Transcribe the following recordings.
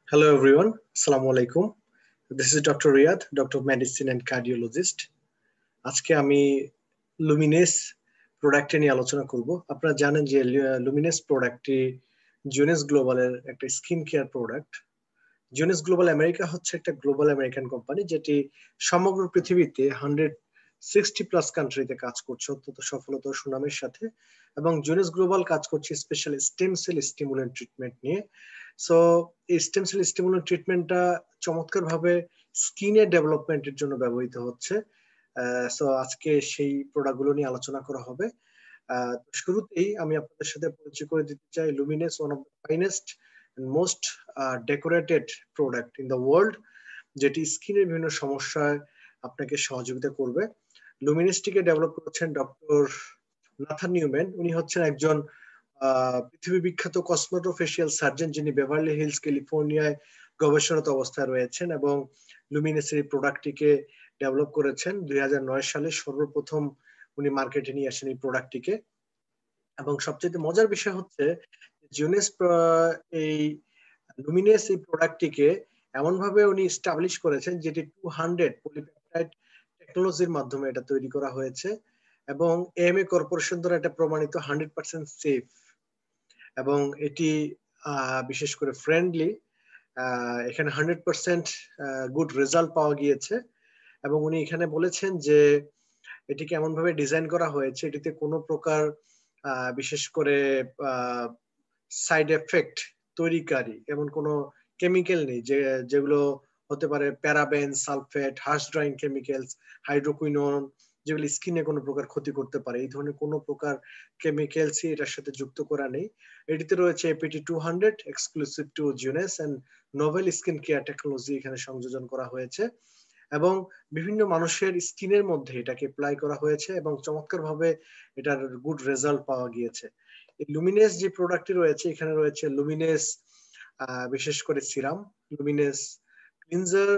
Hello everyone, Assalamu alaikum. This is Dr. Riyad, Doctor of Medicine and Cardiologist. আজকে আমি লুমিনেস প্রোডাক্টে নিয়ে আলোচনা করব। আপনারা জানেন যে লুমিনেস প্রোডাক্টটি জোনেস গ্লোবালের একটা skin care product. Jones global America হচ্ছে একটা গ্লোবাল আমেরিকান কোম্পানি যেটি সমগ্র পৃথিবীতে 160 প্লাস কান্ট্রিতে কাজ করছে অত্যন্ত সফলতা ও সুনামের সাথে, এবং জোনেস গ্লোবাল কাজ করছে special stem cell stimulant treatment নিয়ে। সো এই স্টেম সেল স্টিমুলেন্ট ট্রিটমেন্টটা চমৎকার ভাবে স্কিনের ডেভেলপমেন্টের জন্য ব্যবহৃত হচ্ছে। সো আজকে সেই প্রোডাক্টগুলো নিয়ে আলোচনা করা হবে। শুরুতেই আমি আপনাদের সাথে পরিচয় করে দিতে চাই Luminesce, one of the finest and most decorated product in the world, যেটি স্কিনের বিভিন্ন সমস্যায় আপনাকে সহযোগিতা করবে। লুমিনেসটিকে ডেভেলপ করেছেন ডক্টর নাথান নিউম্যান। উনি হচ্ছেন একজন পৃথিবী বিখ্যাত কসমোটোফেশিয়াল সার্জন, যিনি বেভারলি হিলস ক্যালিফোর্নিয়ায় গবেষণারত অবস্থায় রয়েছেন এবং লুমিনেসের এই প্রোডাক্টটিকে ডেভেলপ করেছেন। 2009 সালে সর্বপ্রথম উনি মার্কেটে নিয়ে আসেন এই প্রোডাক্টটিকে। এবং সবচেয়ে মজার বিষয় হচ্ছে জোনেস এই লুমিনেস এই প্রোডাক্টটিকে এমন ভাবে উনি এস্টাবলিশ করেছেন যেটি 200 পলিপেপটাইড টেকনোলজির মাধ্যমে এটা তৈরি করা হয়েছে, এবং এএমএ কর্পোরেশন দ্বারা এটা প্রমাণিত 100% সেফ, এবং এটি বিশেষ করে ফ্রেন্ডলি। এখানে 100% গুড রেজাল্ট পাওয়া গিয়েছে, এবং উনি এখানে বলেছেন যে এটিকে এমন ভাবে ডিজাইন করা হয়েছে এটিতে কোনো প্রকার বিশেষ করে সাইড এফেক্ট তৈরিকারী এমন কোনো কেমিক্যাল নেই, যেগুলো হতে পারে paraben, sulphate, harsh drying chemicals, hydroquinone, যেগুলো স্কিনে কোনো প্রকার ক্ষতি করতে পারে। এই ধরনের কোনো প্রকার কেমিক্যালসই এটার সাথে যুক্ত করা নেই। এটিতে রয়েছে APT 200 exclusive to zones and novel skin care technology এখানে সংযোজন করা হয়েছে, এবং বিভিন্ন মানুষের স্কিনের মধ্যে এটাকে অ্যাপ্লাই করা হয়েছে এবং চমৎকার ভাবে এটার গুড রেজাল্ট পাওয়া গিয়েছে। এই লুমিনেস যে প্রোডাক্টটি রয়েছে, এখানে রয়েছে লুমিনেস বিশেষ করে সিরাম, লুমিনেস ক্লিনজার,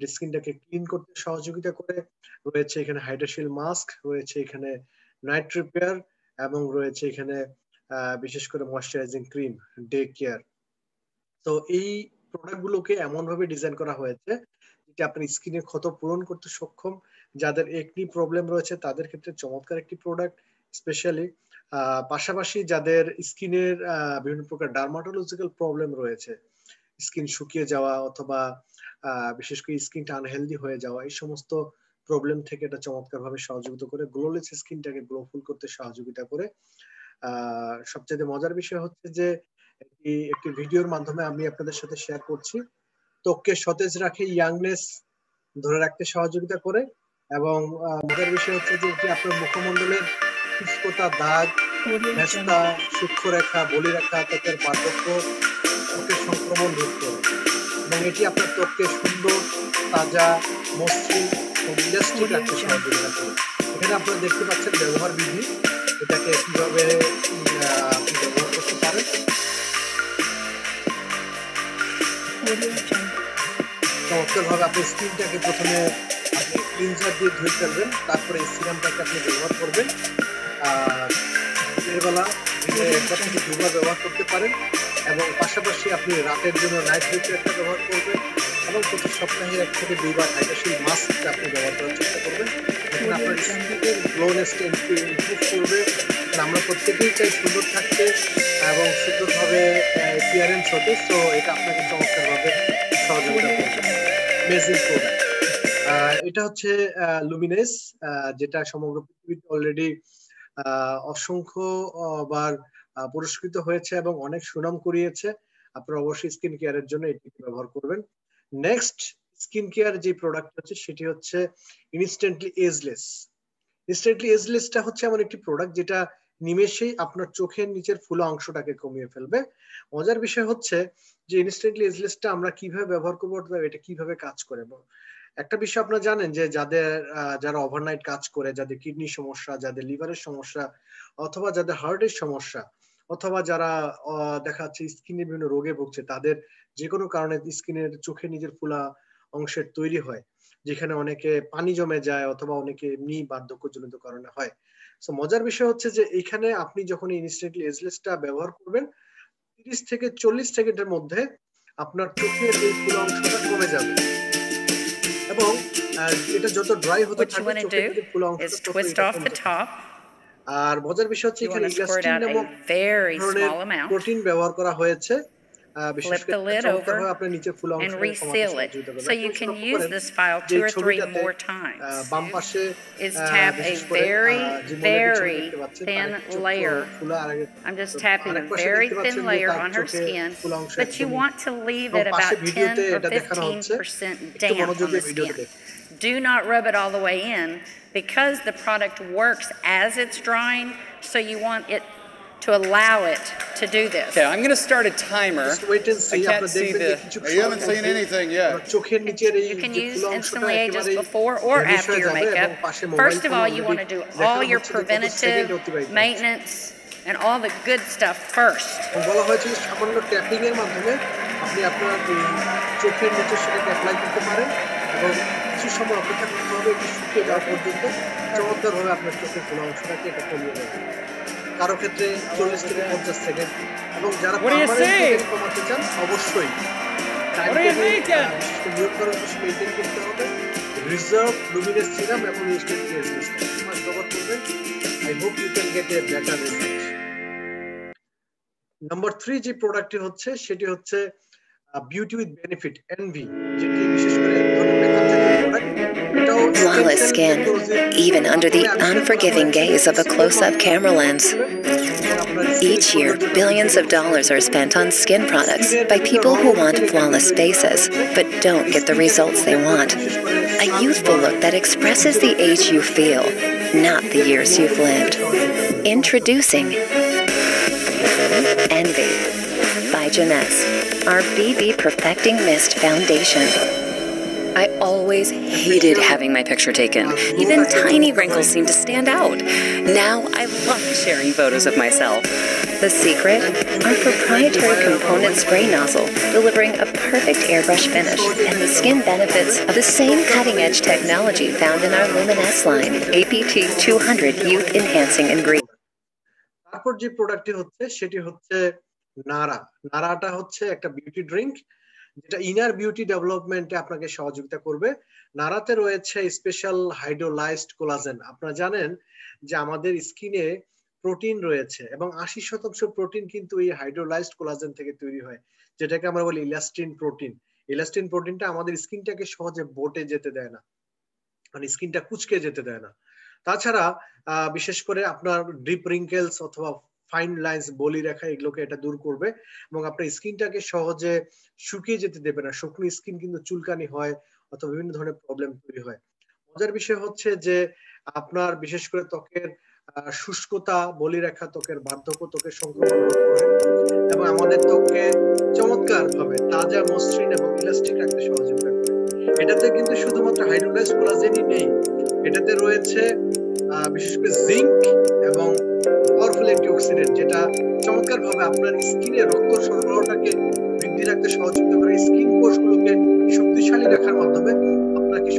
স্কিনটাকে ক্লিন করতে সহযোগিতা করে, রয়েছে এখানে হাইড্রাশিল মাস্ক, রয়েছে এখানে নাইট রিপেয়ার, এবং রয়েছে এখানে বিশেষ করে ময়শ্চারাইজিং ক্রিম, ডে কেয়ার। তো এই প্রোডাক্টগুলোকে এমন ভাবে ডিজাইন করা হয়েছে যেটা আপনার স্কিনের ক্ষত পূরণ করতে সক্ষম। যাদের একনি প্রবলেম রয়েছে তাদের ক্ষেত্রে চমৎকার একটি প্রোডাক্ট স্পেশালি। পাশাপাশি যাদের স্কিনের বিভিন্ন প্রকার ডার্মাটোলজিক্যাল প্রবলেম রয়েছে, স্কিন শুকিয়ে যাওয়া অথবা বিশেষ করে স্কিনটা আনহেলদি হয়ে যাওয়া, এই সমস্ত প্রবলেম থেকে এটা চমৎকার ভাবে সহযোগিতা করে, গ্লোলেস স্কিনটাকে গ্লোফুল করতে সহযোগিতা করে। সবচেয়ে মজার বিষয় হচ্ছে যে একটি ভিডিওর মাধ্যমে আমি আপনাদের সাথে শেয়ার করছি। ত্বককে সতেজ রাখে, ইয়াংনেস ধরে রাখতে সহযোগিতা করে, এবং মজার বিষয় হচ্ছে যে এটি আপনার মুখমণ্ডলের শুষ্কতা, দাগ, মেস্তা, সূক্ষ্মরেখা, বলিরেখা, ত্বকের পার্থক্য, ত্বকের সংক্রমণ রোধ করে, এবং এটি আপনার ত্বককে সুন্দর, তাজা, মসৃণ এবং ইলাস্টিক রাখতে সহযোগিতা করে। এখানে আপনারা দেখতে পাচ্ছেন ব্যবহার বিধি, এটাকে কিভাবে আপনি ব্যবহার করতে পারেন। চমৎকার ভাবে আপনি স্কিনটাকে প্রথমে আপনি ক্লিনজার দিয়ে ধুয়ে ফেলবেন, তারপরে এই সিরামটাকে আপনি ব্যবহার করবেন। দিনের বেলা একবার থেকে দুবার ব্যবহার করতে পারেন, এবং পাশাপাশি আপনি রাতের জন্য নাইট রিপেয়ারটা ব্যবহার করবেন, এবং প্রতি সপ্তাহে 1 থেকে 2 বার হাইড্রাশিল মাস্কটা আপনি ব্যবহার করার চেষ্টা করবেন। এখন আপনার স্কিনের গ্লোনেসটা ইমপ্রুভ করবে। আমরা প্রত্যেকেই চাই সুন্দর থাকতে এবং সুন্দরভাবে অ্যাপিয়ারেন্স হতে। সো এটা আপনাকে চমৎকারভাবে সহযোগিতা করবে। Amazing product. এটা হচ্ছে লুমিনেস, যেটা সমগ্র পৃথিবীতে অলরেডি অসংখ্য বার পুরস্কৃত হয়েছে এবং অনেক সুনাম কুড়িয়েছে। আপনারা অবশ্যই স্কিন কেয়ারের জন্য এটি ব্যবহার করবেন। নেক্সট স্কিন কেয়ার যে প্রোডাক্ট হচ্ছে সেটি হচ্ছে ইনস্ট্যান্টলি এজলেস। ইনস্ট্যান্টলি এজলেসটা হচ্ছে এমন একটি প্রোডাক্ট যেটা নিমেষেই আপনার চোখের নিচের ফুলা অংশটাকে কমিয়ে ফেলবে। মজার বিষয় হচ্ছে যে ইনস্ট্যান্টলি এজলেসটা আমরা কিভাবে ব্যবহার করবো, এটা কিভাবে কাজ করে। একটা বিষয় আপনারা জানেন যে যারা ওভারনাইট কাজ করে, যাদের কিডনি সমস্যা, যাদের লিভারের সমস্যা, অথবা যাদের হার্টের সমস্যা, অথবা যারা দেখা যাচ্ছে স্কিনের বিভিন্ন রোগে ভুগছে, তাদের যে কোনো কারণে স্কিনের চোখের নিজের ফুলা অংশের তৈরি হয়, যেখানে অনেকে পানি জমে যায় অথবা অনেকে এমনি বার্ধক্যজনিত কারণে হয়। সো মজার বিষয় হচ্ছে যে এখানে আপনি যখন ইনস্ট্যান্টলি এজলেসটা ব্যবহার করবেন, 30 থেকে 40 সেকেন্ডের মধ্যে আপনার চোখের এই ফুল অংশটা কমে যাবে এবং এটা যত ড্রাই হতে থাকবে চোখের যে ফুল অংশটা তত এটা কমে যাবে আর মজার বিষয় হচ্ছে এখানে ইলাস্টিন নামক ধরনের প্রোটিন ব্যবহার করা হয়েছে বিশেষ করে চমৎকারভাবে আপনি নিচে ফুল অংশটা কমাতে সহযোগিতা করবে so you can use this file 2 or 3 more times. বাম পাশে is tap a very thin layer. I'm just tapping a very thin layer on her skin, but you want to leave it about 10 or 15% damp on the skin. Do not rub it all the way in because the product works as it's drying, so you want it to allow it to do this. Okay, I'm going to start a timer. Just wait and see. I can't see the... You haven't seen anything yet. You can use instantly ages before or after your makeup. First of all, you want to do all your preventative maintenance and all the good stuff first. বলা হয়েছে সামান্য tapping এর মাধ্যমে আপনি আপনার চোখের নিচে সেটা অ্যাপ্লাই করতে পারেন এবং কিছু সময় অপেক্ষা করতে হবে এটি শুকিয়ে যাওয়া পর্যন্ত চমৎকারভাবে আপনার চোখের ফুল অংশটাকে এটা কমিয়ে দেবে কারো ক্ষেত্রে 40 থেকে 50 সেকেন্ড এবং যারা পার্মানেন্টলি কমাতে চান অবশ্যই নিয়োগ করার কিছু মেনটেন করতে হবে রিজার্ভ লুমিনেস সিরাম এবং ইনস্ট্যান্ট ফেস মাস্ক ব্যবহার করবেন I hope you can get a better result number 3 যে প্রোডাক্টটি হচ্ছে সেটি হচ্ছে বিউটি উইথ বেনিফিট এনভি যেটি বিশেষ করে এক ধরনের মেকআপ জাতীয় product Flawless skin, even under the unforgiving gaze of a close-up camera lens. Each year, billions of dollars are spent on skin products by people who want flawless faces, but don't get the results they want. A youthful look that expresses the age you feel, not the years you've lived. Introducing Envy by Janesse, our BB Perfecting Mist Foundation. I always hated having my picture taken. Even tiny wrinkles seem to stand out. Now I love sharing photos of myself. The secret? Our proprietary component spray nozzle, delivering a perfect airbrush finish and the skin benefits of the same cutting-edge technology found in our Luminesse line, APT 200 Youth Enhancing Ingredient. তারপর যে প্রোডাক্টটি হচ্ছে সেটি হচ্ছে নারাটা হচ্ছে একটা beauty drink যেটা inner beauty ডেভেলপমেন্টে আপনাকে সহযোগিতা করবে নারাতে রয়েছে স্পেশাল হাইড্রোলাইজড কোলাজেন আপনারা জানেন যে আমাদের স্কিনে প্রোটিন রয়েছে এবং 80% প্রোটিন কিন্তু এই হাইড্রোলাইজড কোলাজেন থেকে তৈরি হয় যেটাকে আমরা বলি ইলাস্টিন প্রোটিনটা আমাদের স্কিনটাকে সহজে বটে যেতে দেয় না মানে স্কিনটা কুঁচকে যেতে দেয় না তাছাড়া বিশেষ করে আপনার ডিপ রিঙ্কেলস অথবা ফাইন লাইন্স বলি রেখা এগুলোকে এটা দূর করবে এবং আপনার স্কিনটাকে সহজে শুকিয়ে যেতে দেবে না শুকনো স্কিন কিন্তু চুলকানি হয় অথবা বিভিন্ন ধরনের প্রবলেম তৈরি হয় মজার বিষয় হচ্ছে যে আপনার বিশেষ করে ত্বকের শুষ্কতা বলি রেখা ত্বকের বার্ধক্য ত্বকের সংক্রমণ রোধ করে এবং আমাদের ত্বককে চমৎকার ভাবে তাজা মসৃণ এবং ইলাস্টিক রাখতে সহযোগিতা করে এটাতে কিন্তু শুধুমাত্র হাইড্রোলাইজড কোলাজেনই নেই এটাতে রয়েছে বিশেষ করে জিঙ্ক এবং পাওয়ারফুল অ্যান্টিঅক্সিডেন্ট যেটা চমৎকার ভাবে আপনার স্কিনে রক্ত সরবরাহটাকে বৃদ্ধি রাখতে সহযোগিতা করে স্কিন কোষগুলোকে শক্তিশালী রাখার মাধ্যমে আপনাকে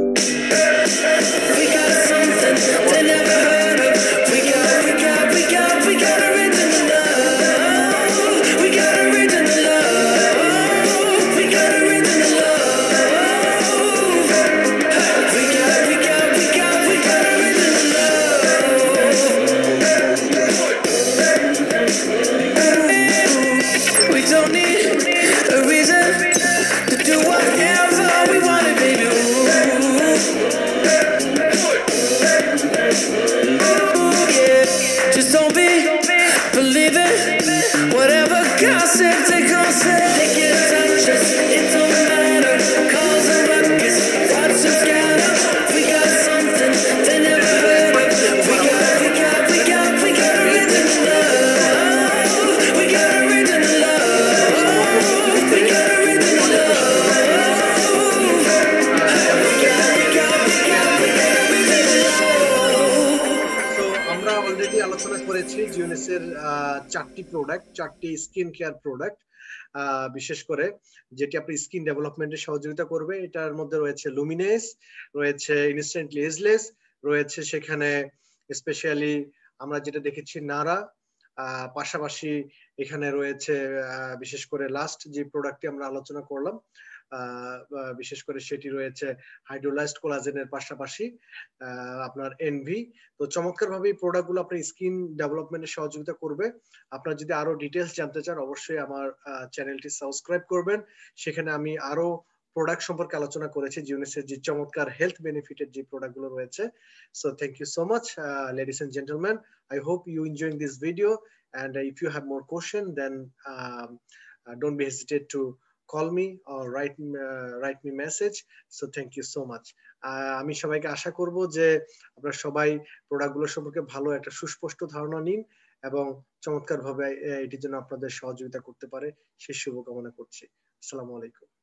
চারটি স্কিন কেয়ার প্রোডাক্ট বিশেষ করে যেটি আপনার স্কিন ডেভেলপমেন্টে সহযোগিতা করবে এটার মধ্যে রয়েছে লুমিনেস রয়েছে ইনস্ট্যান্টলি এজলেস রয়েছে সেখানে স্পেশালি আমরা যেটা দেখেছি নারা পাশাপাশি এখানে রয়েছে বিশেষ করে লাস্ট যে প্রোডাক্টটি আমরা আলোচনা করলাম বিশেষ করে সেটি রয়েছে হাইড্রোলাইজড কোলাজেনের পাশাপাশি আপনার এনভি। তো চমৎকার ভাবে এই প্রোডাক্টগুলো আপনার স্কিন ডেভেলপমেন্টে সহযোগিতা করবে। আপনারা যদি আরো ডিটেলস জানতে চান অবশ্যই আমার চ্যানেলটি সাবস্ক্রাইব করবেন। সেখানে আমি আরো প্রোডাক্ট সম্পর্কে আলোচনা করেছি জিওনিসের যে চমৎকার হেলথ বেনিফিটের যে প্রোডাক্টগুলো রয়েছে। So thank you so much ladies and gentlemen. I hope you enjoying this video, and if you have more question then don't be hesitate to call me or write me message. So thank you so much. আমি সবাইকে আশা করব যে আপনারা সবাই প্রোডাক্টগুলো সম্পর্কে ভালো একটা সুস্পষ্ট ধারণা নিন এবং চমৎকার ভাবে এটির জন্য আপনাদের সহযোগিতা করতে পারে সেই শুভকামনা করছি। আসসালামু আলাইকুম।